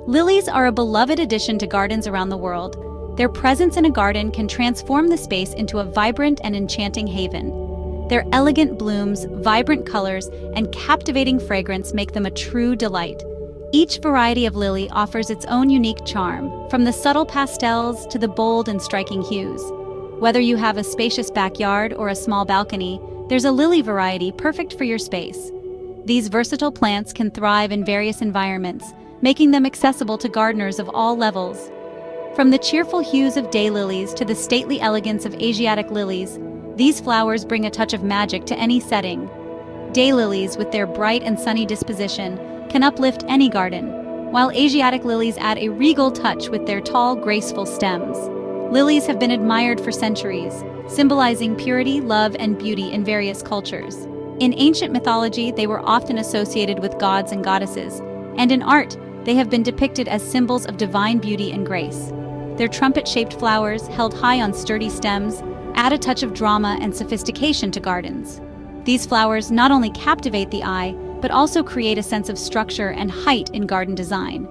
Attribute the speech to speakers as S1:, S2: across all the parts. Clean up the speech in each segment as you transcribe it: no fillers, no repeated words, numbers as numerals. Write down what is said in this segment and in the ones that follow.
S1: Lilies are a beloved addition to gardens around the world. Their presence in a garden can transform the space into a vibrant and enchanting haven. Their elegant blooms, vibrant colors, and captivating fragrance make them a true delight. Each variety of lily offers its own unique charm, from the subtle pastels to the bold and striking hues. Whether you have a spacious backyard or a small balcony, there's a lily variety perfect for your space. These versatile plants can thrive in various environments, making them accessible to gardeners of all levels. From the cheerful hues of daylilies to the stately elegance of Asiatic lilies, these flowers bring a touch of magic to any setting. Daylilies, with their bright and sunny disposition, can uplift any garden, while Asiatic lilies add a regal touch with their tall, graceful stems. Lilies have been admired for centuries, symbolizing purity, love, and beauty in various cultures. In ancient mythology, they were often associated with gods and goddesses, and in art, they have been depicted as symbols of divine beauty and grace. Their trumpet-shaped flowers, held high on sturdy stems, add a touch of drama and sophistication to gardens. These flowers not only captivate the eye, but also create a sense of structure and height in garden design.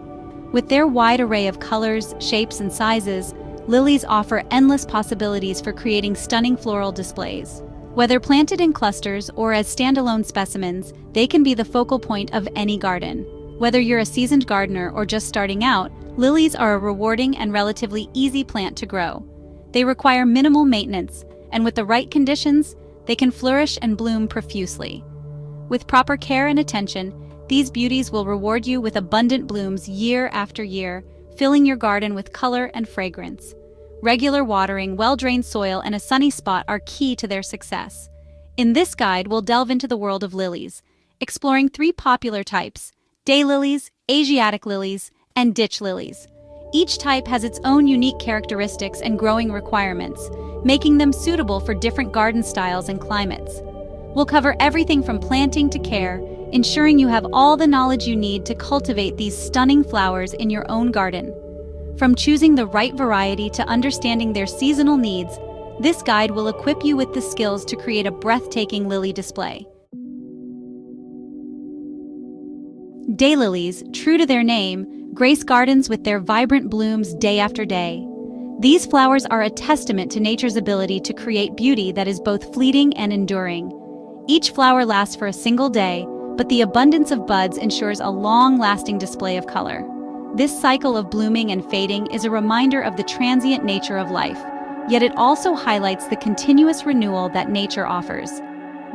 S1: With their wide array of colors, shapes, and sizes, lilies offer endless possibilities for creating stunning floral displays. Whether planted in clusters or as standalone specimens, they can be the focal point of any garden. Whether you're a seasoned gardener or just starting out, lilies are a rewarding and relatively easy plant to grow. They require minimal maintenance, and with the right conditions, they can flourish and bloom profusely. With proper care and attention, these beauties will reward you with abundant blooms year after year, filling your garden with color and fragrance. Regular watering, well-drained soil, and a sunny spot are key to their success. In this guide, we'll delve into the world of lilies, exploring 3 popular types: daylilies, Asiatic lilies, and ditch lilies. Each type has its own unique characteristics and growing requirements, making them suitable for different garden styles and climates. We'll cover everything from planting to care, ensuring you have all the knowledge you need to cultivate these stunning flowers in your own garden. From choosing the right variety to understanding their seasonal needs, this guide will equip you with the skills to create a breathtaking lily display. Daylilies, true to their name, grace gardens with their vibrant blooms day after day. These flowers are a testament to nature's ability to create beauty that is both fleeting and enduring. Each flower lasts for a single day, but the abundance of buds ensures a long-lasting display of color. This cycle of blooming and fading is a reminder of the transient nature of life, yet it also highlights the continuous renewal that nature offers.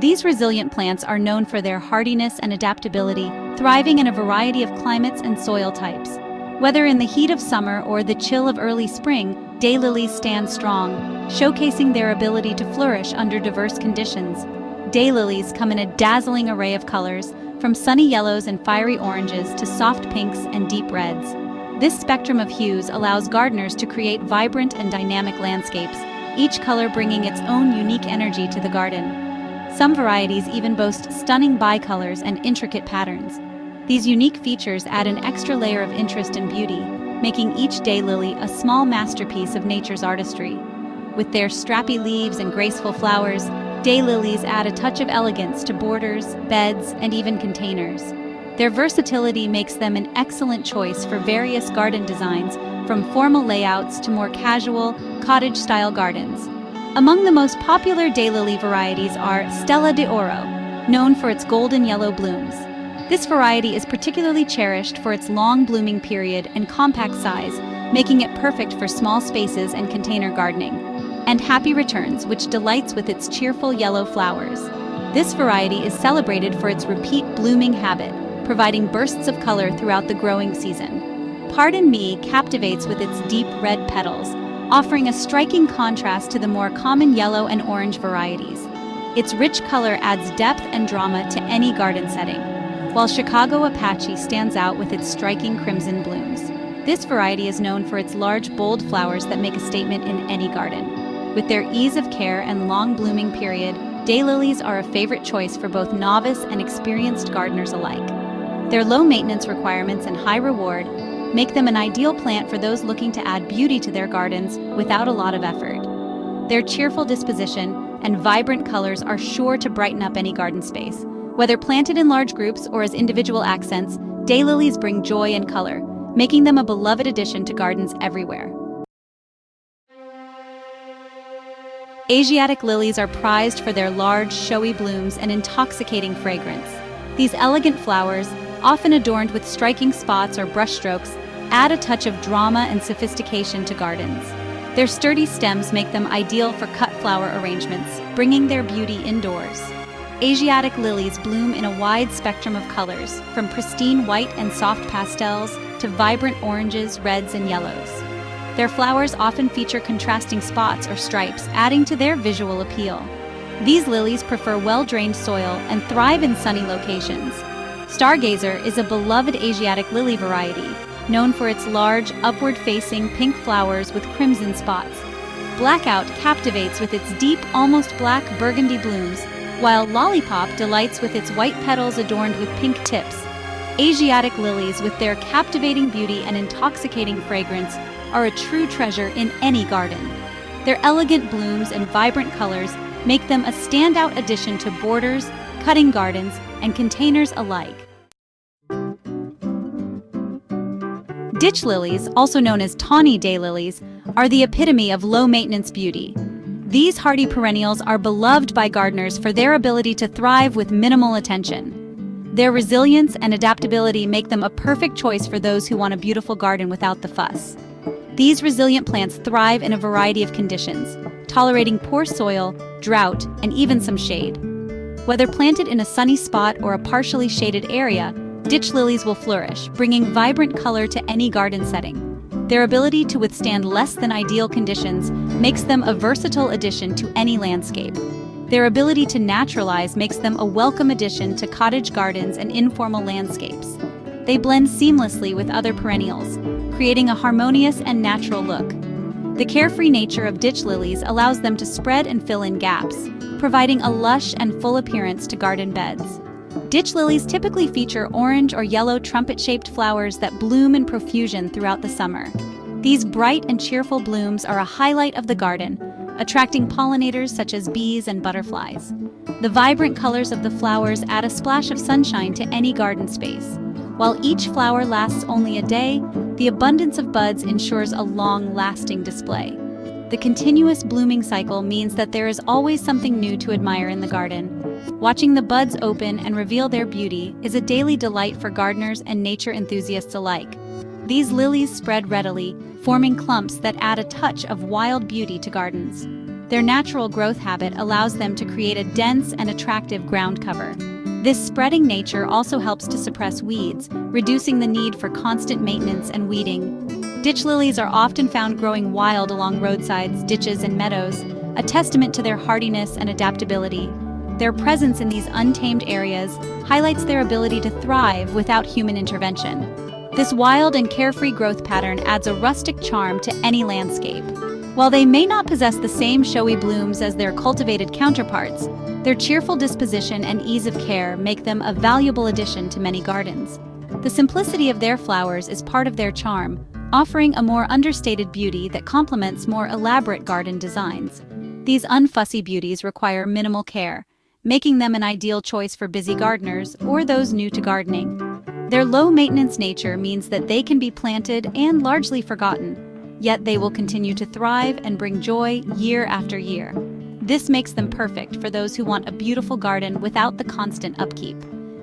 S1: These resilient plants are known for their hardiness and adaptability, thriving in a variety of climates and soil types. Whether in the heat of summer or the chill of early spring, daylilies stand strong, showcasing their ability to flourish under diverse conditions. Daylilies come in a dazzling array of colors, from sunny yellows and fiery oranges to soft pinks and deep reds. This spectrum of hues allows gardeners to create vibrant and dynamic landscapes, each color bringing its own unique energy to the garden. Some varieties even boast stunning bicolors and intricate patterns. These unique features add an extra layer of interest and beauty, making each daylily a small masterpiece of nature's artistry. With their strappy leaves and graceful flowers, daylilies add a touch of elegance to borders, beds, and even containers. Their versatility makes them an excellent choice for various garden designs, from formal layouts to more casual, cottage-style gardens. Among the most popular daylily varieties are Stella de Oro, known for its golden yellow blooms. This variety is particularly cherished for its long blooming period and compact size, making it perfect for small spaces and container gardening. And Happy Returns, which delights with its cheerful yellow flowers. This variety is celebrated for its repeat blooming habit, providing bursts of color throughout the growing season. Pardon Me captivates with its deep red petals, offering a striking contrast to the more common yellow and orange varieties. Its rich color adds depth and drama to any garden setting, while Chicago Apache stands out with its striking crimson blooms. This variety is known for its large, bold flowers that make a statement in any garden. With their ease of care and long blooming period, daylilies are a favorite choice for both novice and experienced gardeners alike. Their low maintenance requirements and high reward make them an ideal plant for those looking to add beauty to their gardens without a lot of effort. Their cheerful disposition and vibrant colors are sure to brighten up any garden space. Whether planted in large groups or as individual accents, daylilies bring joy and color, making them a beloved addition to gardens everywhere. Asiatic lilies are prized for their large, showy blooms and intoxicating fragrance. These elegant flowers, often adorned with striking spots or brushstrokes, add a touch of drama and sophistication to gardens. Their sturdy stems make them ideal for cut flower arrangements, bringing their beauty indoors. Asiatic lilies bloom in a wide spectrum of colors, from pristine white and soft pastels to vibrant oranges, reds, and yellows. Their flowers often feature contrasting spots or stripes, adding to their visual appeal. These lilies prefer well-drained soil and thrive in sunny locations. Stargazer is a beloved Asiatic lily variety, known for its large, upward-facing pink flowers with crimson spots. Blackout captivates with its deep, almost black burgundy blooms, while Lollipop delights with its white petals adorned with pink tips. Asiatic lilies, with their captivating beauty and intoxicating fragrance, are a true treasure in any garden. Their elegant blooms and vibrant colors make them a standout addition to borders, cutting gardens, and containers alike. Ditch lilies, also known as tawny daylilies, are the epitome of low-maintenance beauty. These hardy perennials are beloved by gardeners for their ability to thrive with minimal attention. Their resilience and adaptability make them a perfect choice for those who want a beautiful garden without the fuss. These resilient plants thrive in a variety of conditions, tolerating poor soil, drought, and even some shade. Whether planted in a sunny spot or a partially shaded area, ditch lilies will flourish, bringing vibrant color to any garden setting. Their ability to withstand less than ideal conditions makes them a versatile addition to any landscape. Their ability to naturalize makes them a welcome addition to cottage gardens and informal landscapes. They blend seamlessly with other perennials, creating a harmonious and natural look. The carefree nature of ditch lilies allows them to spread and fill in gaps, providing a lush and full appearance to garden beds. Ditch lilies typically feature orange or yellow trumpet-shaped flowers that bloom in profusion throughout the summer. These bright and cheerful blooms are a highlight of the garden, attracting pollinators such as bees and butterflies. The vibrant colors of the flowers add a splash of sunshine to any garden space. While each flower lasts only a day, the abundance of buds ensures a long-lasting display. The continuous blooming cycle means that there is always something new to admire in the garden. Watching the buds open and reveal their beauty is a daily delight for gardeners and nature enthusiasts alike. These lilies spread readily, forming clumps that add a touch of wild beauty to gardens. Their natural growth habit allows them to create a dense and attractive ground cover. This spreading nature also helps to suppress weeds, reducing the need for constant maintenance and weeding. Ditch lilies are often found growing wild along roadsides, ditches, and meadows, a testament to their hardiness and adaptability. Their presence in these untamed areas highlights their ability to thrive without human intervention. This wild and carefree growth pattern adds a rustic charm to any landscape. While they may not possess the same showy blooms as their cultivated counterparts, their cheerful disposition and ease of care make them a valuable addition to many gardens. The simplicity of their flowers is part of their charm, offering a more understated beauty that complements more elaborate garden designs. These unfussy beauties require minimal care, making them an ideal choice for busy gardeners or those new to gardening. Their low-maintenance nature means that they can be planted and largely forgotten, yet they will continue to thrive and bring joy year after year. This makes them perfect for those who want a beautiful garden without the constant upkeep.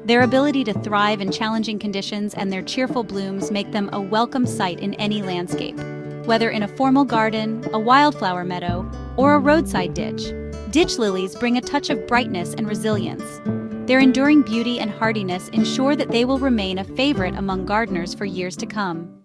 S1: Their ability to thrive in challenging conditions and their cheerful blooms make them a welcome sight in any landscape. Whether in a formal garden, a wildflower meadow, or a roadside ditch, ditch lilies bring a touch of brightness and resilience. Their enduring beauty and hardiness ensure that they will remain a favorite among gardeners for years to come.